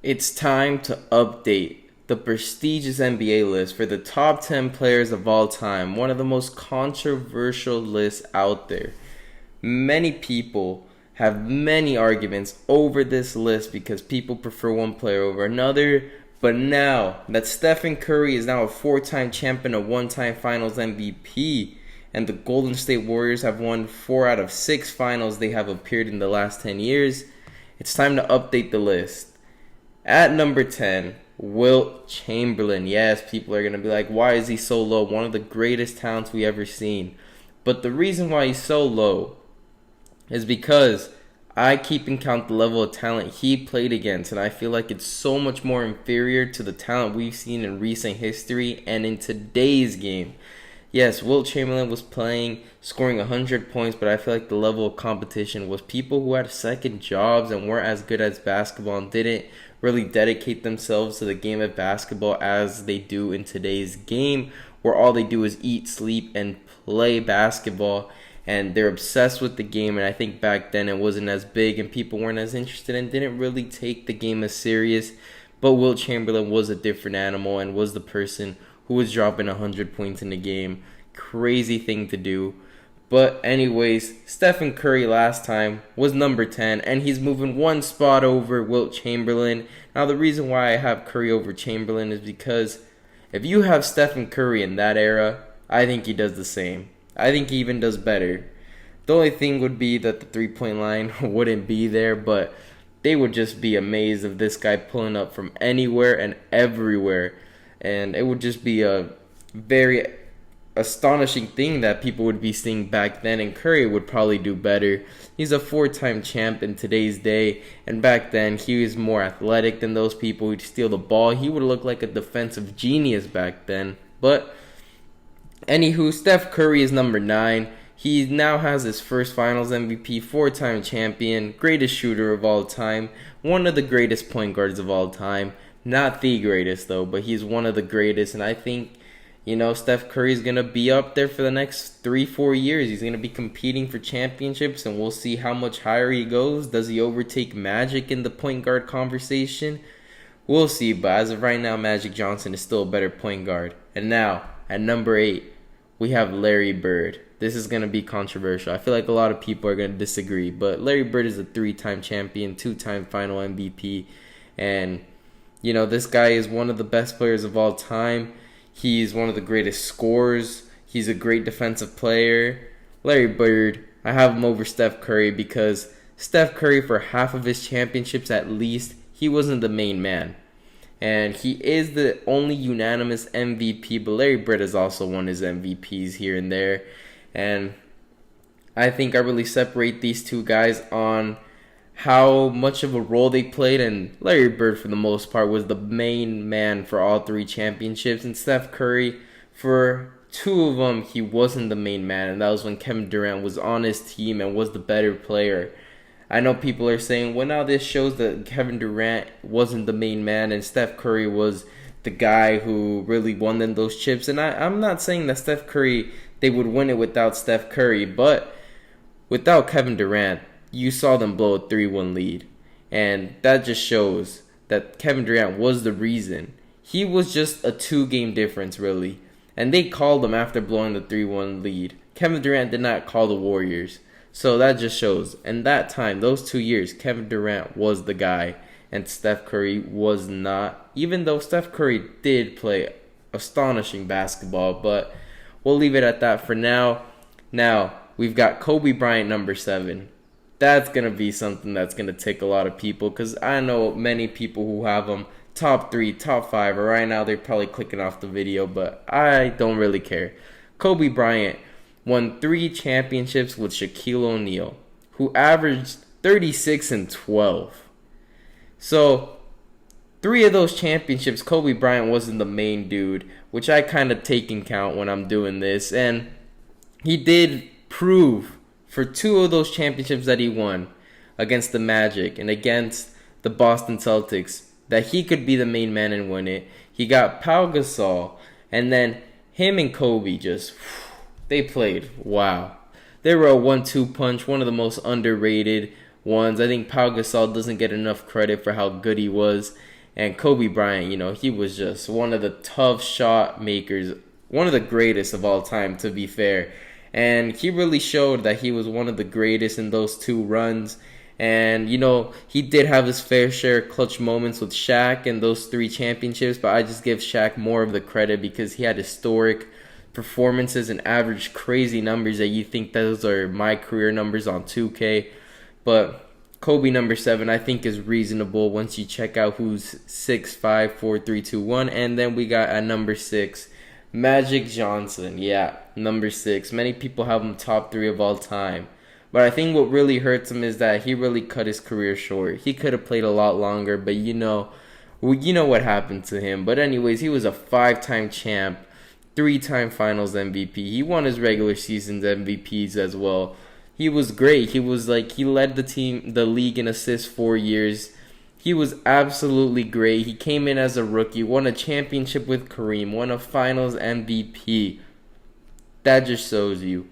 It's time to update the prestigious NBA list for the top 10 players of all time, one of the most controversial lists out there. Many people have many arguments over this list because people prefer one player over another. But now that Stephen Curry is now a four-time champion, a one-time finals MVP, and the Golden State Warriors have won 4 out of 6 finals they have appeared in the last 10 years, it's time to update the list. At number 10, Wilt Chamberlain. Yes, people are going to be like, why is he so low? One of the greatest talents we ever seen. But the reason why he's so low is because I keep in count the level of talent he played against, and I feel like it's so much more inferior to the talent we've seen in recent history and in today's game. Yes, Wilt Chamberlain was playing, scoring 100 points, but I feel like the level of competition was people who had second jobs and weren't as good as basketball and didn't really dedicate themselves to the game of basketball as they do in today's game, where all they do is eat, sleep, and play basketball, and they're obsessed with the game. And I think back then it wasn't as big and people weren't as interested and didn't really take the game as serious. But Wilt Chamberlain was a different animal and was the person who was dropping 100 points in the game. Crazy thing to do. But anyways, Stephen Curry last time was number 10, and he's moving one spot over Wilt Chamberlain. Now the reason why I have Curry over Chamberlain is because if you have Stephen Curry in that era, I think he does the same. I think he even does better. The only thing would be that the three-point line wouldn't be there, but they would just be amazed of this guy pulling up from anywhere and everywhere. And it would just be a very astonishing thing that people would be seeing back then, and Curry would probably do better. He's a four-time champ in today's day, and back then he was more athletic than those people. He'd steal the ball. He would look like a defensive genius back then. But anywho, Steph Curry is number 9. He now has his first finals MVP, four-time champion, greatest shooter of all time, one of the greatest point guards of all time. Not the greatest though, but he's one of the greatest, and I think Steph Curry's going to be up there for the next 3-4 years. He's going to be competing for championships, and we'll see how much higher he goes. Does he overtake Magic in the point guard conversation? We'll see, but as of right now, Magic Johnson is still a better point guard. And now, at number 8, we have Larry Bird. This is going to be controversial. I feel like a lot of people are going to disagree, but Larry Bird is a 3-time champion, 2-time final MVP, and this guy is one of the best players of all time. He's one of the greatest scorers. He's a great defensive player. Larry Bird, I have him over Steph Curry because Steph Curry, for half of his championships at least, he wasn't the main man. And he is the only unanimous MVP, but Larry Bird has also won his MVPs here and there. And I think I really separate these two guys on how much of a role they played, and Larry Bird for the most part was the main man for all 3 championships, and Steph Curry, for 2 of them, he wasn't the main man, and that was when Kevin Durant was on his team and was the better player. I know people are saying, well, now this shows that Kevin Durant wasn't the main man and Steph Curry was the guy who really won them those chips, and I'm not saying that Steph Curry, they would win it without Steph Curry, but without Kevin Durant, you saw them blow a 3-1 lead. And that just shows that Kevin Durant was the reason. He was just a 2-game difference, really. And they called him after blowing the 3-1 lead. Kevin Durant did not call the Warriors. So that just shows. And that time, those 2 years, Kevin Durant was the guy. And Steph Curry was not. Even though Steph Curry did play astonishing basketball. But we'll leave it at that for now. Now, we've got Kobe Bryant, number 7. That's going to be something that's going to tick a lot of people because I know many people who have them top 3, top 5, or right now they're probably clicking off the video, but I don't really care. Kobe Bryant won 3 championships with Shaquille O'Neal, who averaged 36 and 12. So 3 of those championships, Kobe Bryant wasn't the main dude, which I kind of take in count when I'm doing this, and he did prove for 2 of those championships that he won against the Magic and against the Boston Celtics that he could be the main man and win it. He got Pau Gasol, and then him and Kobe just, they played, wow. They were a 1-2 punch, one of the most underrated ones. I think Pau Gasol doesn't get enough credit for how good he was. And Kobe Bryant, he was just one of the tough shot makers, one of the greatest of all time, to be fair. And he really showed that he was one of the greatest in those two runs. And, he did have his fair share of clutch moments with Shaq and those 3 championships, but I just give Shaq more of the credit because he had historic performances and averaged crazy numbers that you think those are my career numbers on 2K. But Kobe number 7 I think is reasonable once you check out who's 6, 5, 4, 3, 2, 1. And then we got at number 6, Magic Johnson. Yeah, number 6. Many people have him top 3 of all time. But I think what really hurts him is that he really cut his career short. He could have played a lot longer, but you know what happened to him. But anyways, he was a 5-time champ, 3-time Finals MVP. He won his regular season's MVPs as well. He was great. He led the league in assists 4 years. He was absolutely great. He came in as a rookie, won a championship with Kareem, won a Finals MVP. That just shows you.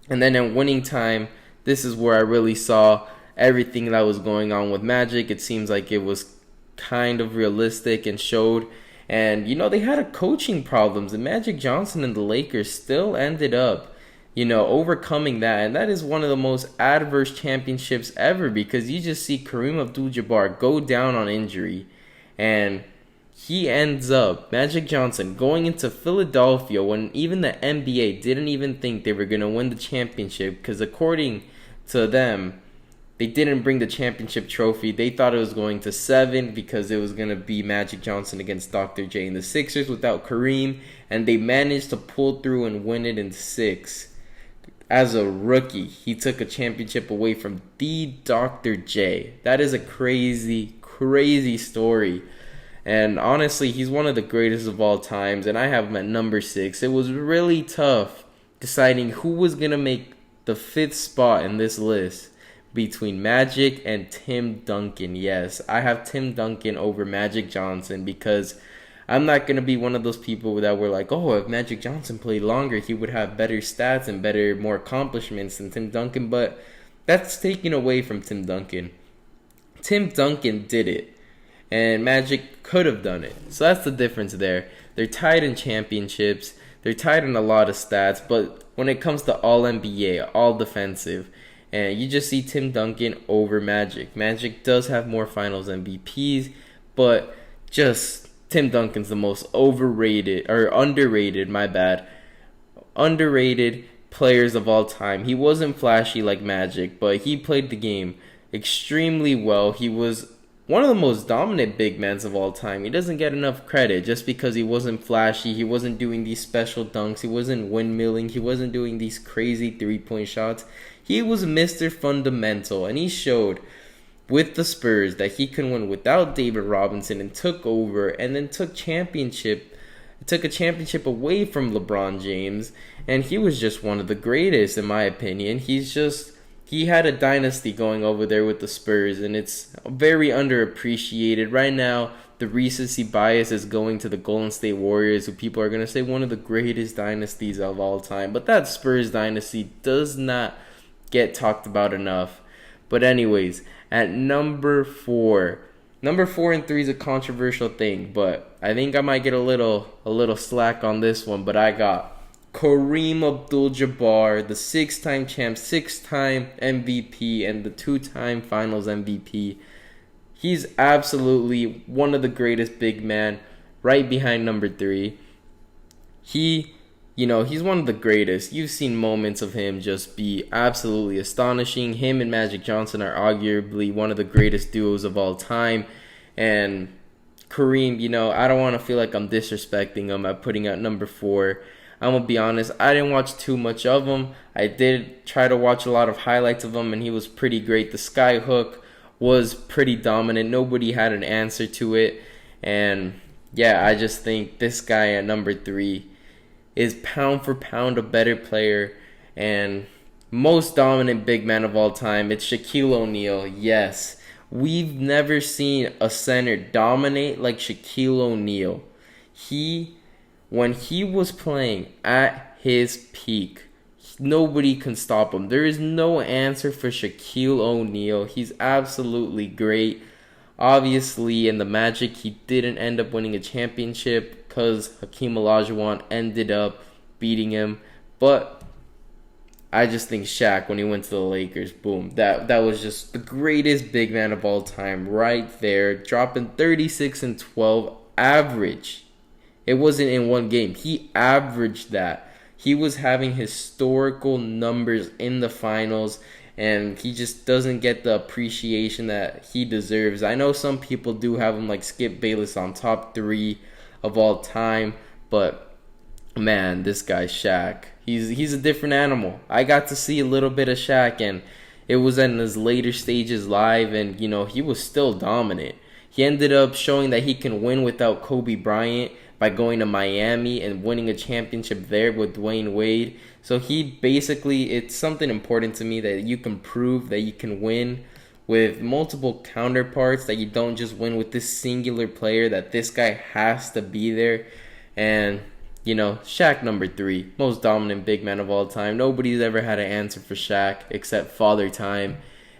And then in winning time, this is where I really saw everything that was going on with Magic. It seems like it was kind of realistic and showed. And, they had a coaching problems. And Magic Johnson and the Lakers still ended up, overcoming that. And that is one of the most adverse championships ever because you just see Kareem Abdul-Jabbar go down on injury. And he ends up, Magic Johnson, going into Philadelphia when even the NBA didn't even think they were going to win the championship because according to them, they didn't bring the championship trophy. They thought it was going to 7 because it was going to be Magic Johnson against Dr. J and the Sixers without Kareem, and they managed to pull through and win it in 6. As a rookie, he took a championship away from the Dr. J. That is a crazy, crazy story. And honestly, he's one of the greatest of all times, and I have him at number 6. It was really tough deciding who was going to make the 5th spot in this list between Magic and Tim Duncan. Yes, I have Tim Duncan over Magic Johnson because I'm not going to be one of those people that were like, oh, if Magic Johnson played longer, he would have better stats and more accomplishments than Tim Duncan, but that's taken away from Tim Duncan. Tim Duncan did it. And Magic could have done it. So that's the difference there. They're tied in championships. They're tied in a lot of stats. But when it comes to all NBA, all defensive, and you just see Tim Duncan over Magic. Magic does have more Finals MVPs, but just Tim Duncan's the most underrated players of all time. He wasn't flashy like Magic, but he played the game extremely well. He was one of the most dominant big men of all time. He doesn't get enough credit just because he wasn't flashy. He wasn't doing these special dunks. He wasn't windmilling. He wasn't doing these crazy 3-point shots. He was Mr. Fundamental, and he showed with the Spurs that he can win without David Robinson and took over and then took a championship away from LeBron James, and he was just one of the greatest in my opinion. He had a dynasty going over there with the Spurs, and it's very underappreciated. Right now, the recency bias is going to the Golden State Warriors, who people are going to say one of the greatest dynasties of all time. But that Spurs dynasty does not get talked about enough. But anyways, at number 4 and 3 is a controversial thing, but I think I might get a little slack on this one. But I got Kareem Abdul-Jabbar, the 6-time champ, 6-time MVP, and the 2-time Finals MVP. He's absolutely one of the greatest big men, right behind number 3. He's one of the greatest. You've seen moments of him just be absolutely astonishing. Him and Magic Johnson are arguably one of the greatest duos of all time. And Kareem, I don't want to feel like I'm disrespecting him by putting out number 4. I'm going to be honest, I didn't watch too much of him. I did try to watch a lot of highlights of him, and he was pretty great. The sky hook was pretty dominant. Nobody had an answer to it. And, yeah, I just think this guy at number 3 is pound for pound a better player and most dominant big man of all time. It's Shaquille O'Neal. Yes, we've never seen a center dominate like Shaquille O'Neal. When he was playing at his peak, Nobody can stop him. There is no answer for Shaquille O'Neal. He's absolutely great. Obviously, in the Magic, he didn't end up winning a championship because Hakeem Olajuwon ended up beating him. But I just think Shaq, when he went to the Lakers, boom, that was just the greatest big man of all time right there, dropping 36 and 12 average. It wasn't in one game. He averaged that. He was having historical numbers in the finals, and he just doesn't get the appreciation that he deserves. I know some people do have him like Skip Bayless on top 3 of all time, but man, this guy Shaq, he's a different animal. I got to see a little bit of Shaq, and it was in his later stages live, and he was still dominant. He ended up showing that he can win without Kobe Bryant by going to Miami and winning a championship there with Dwayne Wade. So it's something important to me that you can prove that you can win with multiple counterparts, that you don't just win with this singular player, that this guy has to be there. And, Shaq number 3, most dominant big man of all time. Nobody's ever had an answer for Shaq except Father Time.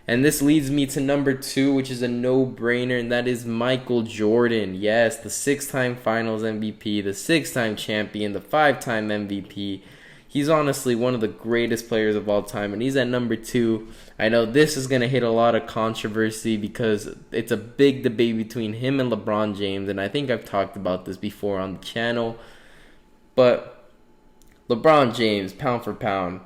And this leads me to number 2, which is a no-brainer, and that is Michael Jordan. Yes, the 6-time Finals MVP, the 6-time champion, the 5-time MVP. He's honestly one of the greatest players of all time, and he's at number 2. I know this is going to hit a lot of controversy because it's a big debate between him and LeBron James, and I think I've talked about this before on the channel. But LeBron James, pound for pound,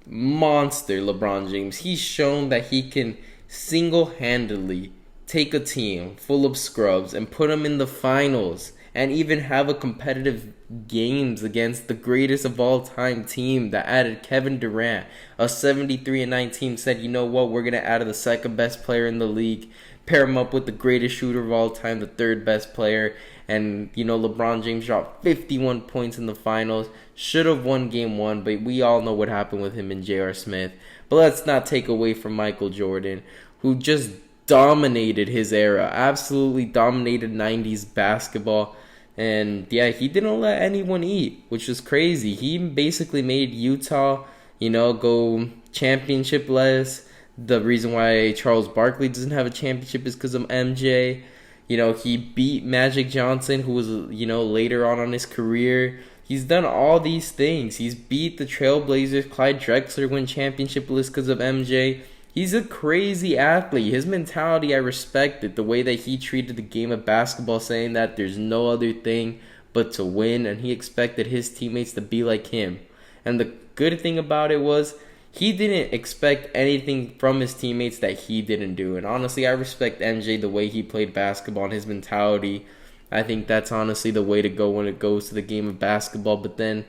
monster LeBron James. He's shown that he can single-handedly take a team full of scrubs and put them in the finals and even have a competitive games against the greatest of all time team that added Kevin Durant, a 73-9 team, said, you know what, we're going to add the second best player in the league, pair him up with the greatest shooter of all time, the third best player, and LeBron James dropped 51 points in the finals. Should have won game 1, but we all know what happened with him and J.R. Smith. But let's not take away from Michael Jordan, who just dominated his era, absolutely dominated 90s basketball. And yeah, he didn't let anyone eat, which was crazy. He basically made Utah, go championship-less. The reason why Charles Barkley doesn't have a championship is because of MJ. He beat Magic Johnson, who was, later on his career. He's done all these things. He's beat the Trailblazers. Clyde Drexler won championship list because of MJ. He's a crazy athlete. His mentality, I respect it. The way that he treated the game of basketball, saying that there's no other thing but to win, and he expected his teammates to be like him. And the good thing about it was he didn't expect anything from his teammates that he didn't do. And honestly, I respect MJ, the way he played basketball and his mentality. I think that's honestly the way to go when it goes to the game of basketball. But then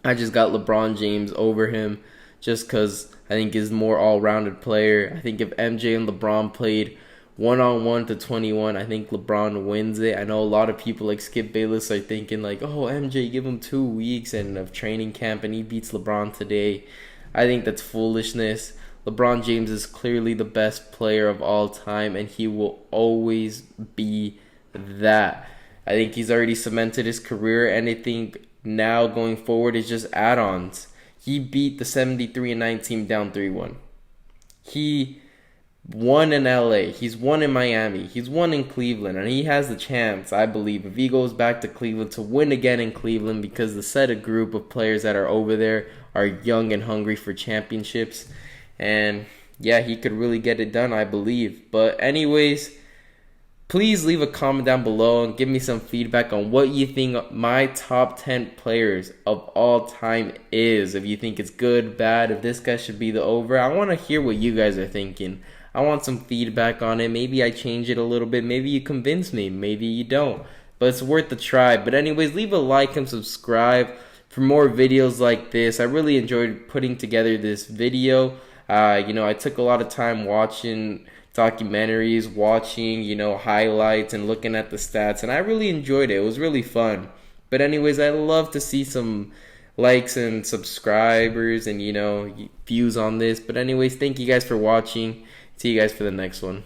I just got LeBron James over him just because I think he's a more all-rounded player. I think if MJ and LeBron played 1-on-1 to 21, I think LeBron wins it. I know a lot of people like Skip Bayless are thinking like, oh, MJ, give him 2 weeks and of training camp and he beats LeBron today. I think that's foolishness. LeBron James is clearly the best player of all time, and he will always be that. I think he's already cemented his career, and I think now going forward is just add-ons. He beat the 73-9 team down 3-1. He won in LA. He's won in Miami. He's won in Cleveland, and he has the chance, I believe, if he goes back to Cleveland, to win again in Cleveland, because the set of group of players that are over there are young and hungry for championships. And yeah, he could really get it done, I believe. But anyways, please leave a comment down below and give me some feedback on what you think my top 10 players of all time is. If you think it's good, bad, if this guy should be the over. I want to hear what you guys are thinking. I want some feedback on it. Maybe I change it a little bit. Maybe you convince me. Maybe you don't. But it's worth the try. But anyways, leave a like and subscribe for more videos like this. I really enjoyed putting together this video. I took a lot of time watching documentaries, watching, highlights and looking at the stats, and I really enjoyed it. It was really fun. But anyways, I'd love to see some likes and subscribers and, views on this. But anyways, thank you guys for watching. See you guys for the next one.